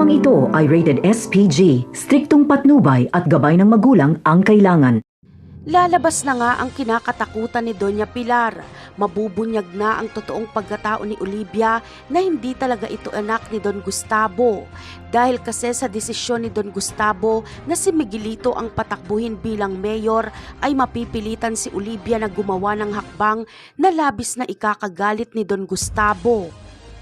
Programang ito ay rated SPG, striktong patnubay at gabay ng magulang ang kailangan. Lalabas na nga ang kinakatakutan ni Doña Pilar. Mabubunyag na ang totoong pagkatao ni Olivia na hindi talaga ito anak ni Don Gustavo. Dahil kasi sa desisyon ni Don Gustavo na si Miguelito ang patakbuhin bilang mayor, ay mapipilitan si Olivia na gumawa ng hakbang na labis na ikakagalit ni Don Gustavo.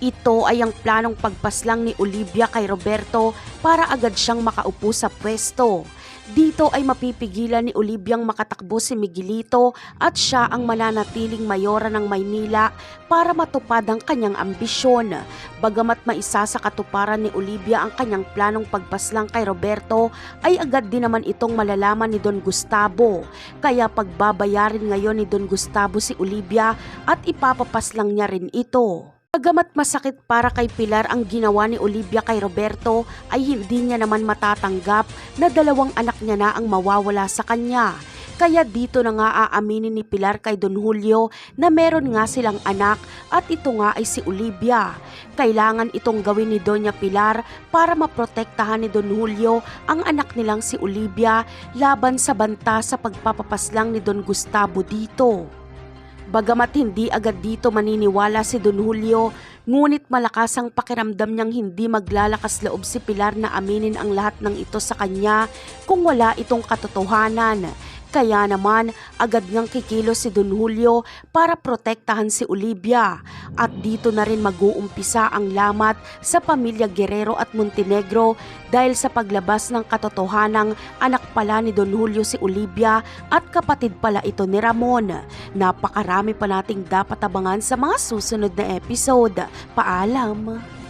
Ito ay ang planong pagpaslang ni Olivia kay Roberto para agad siyang makaupo sa pwesto. Dito ay mapipigilan ni Oliviang makatakbo si Miguelito at siya ang mananatiling mayora ng Maynila para matupad ang kanyang ambisyon. Bagamat maisa sa katuparan ni Olivia ang kanyang planong pagpaslang kay Roberto, ay agad din naman itong malalaman ni Don Gustavo. Kaya pagbabayarin ngayon ni Don Gustavo si Olivia at ipapapaslang niya rin ito. Bagamat masakit para kay Pilar ang ginawa ni Olivia kay Roberto, ay hindi niya naman matatanggap na dalawang anak niya na ang mawawala sa kanya. Kaya dito na nga aaminin ni Pilar kay Don Julio na meron nga silang anak at ito nga ay si Olivia. Kailangan itong gawin ni Doña Pilar para maprotektahan ni Don Julio ang anak nilang si Olivia laban sa banta sa pagpapapaslang ni Don Gustavo dito. Bagamat hindi agad dito maniniwala si Don Julio, ngunit malakas ang pakiramdam niyang hindi maglalakas loob si Pilar na aminin ang lahat ng ito sa kanya kung wala itong katotohanan. Kaya naman agad ngang kikilos si Don Julio para protektahan si Olivia. At dito na rin mag-uumpisa ang lamat sa pamilya Guerrero at Montenegro dahil sa paglabas ng katotohanang anak pala ni Don Julio si Olivia at kapatid pala ito ni Ramon. Napakarami pa nating dapat abangan sa mga susunod na episode. Paalam!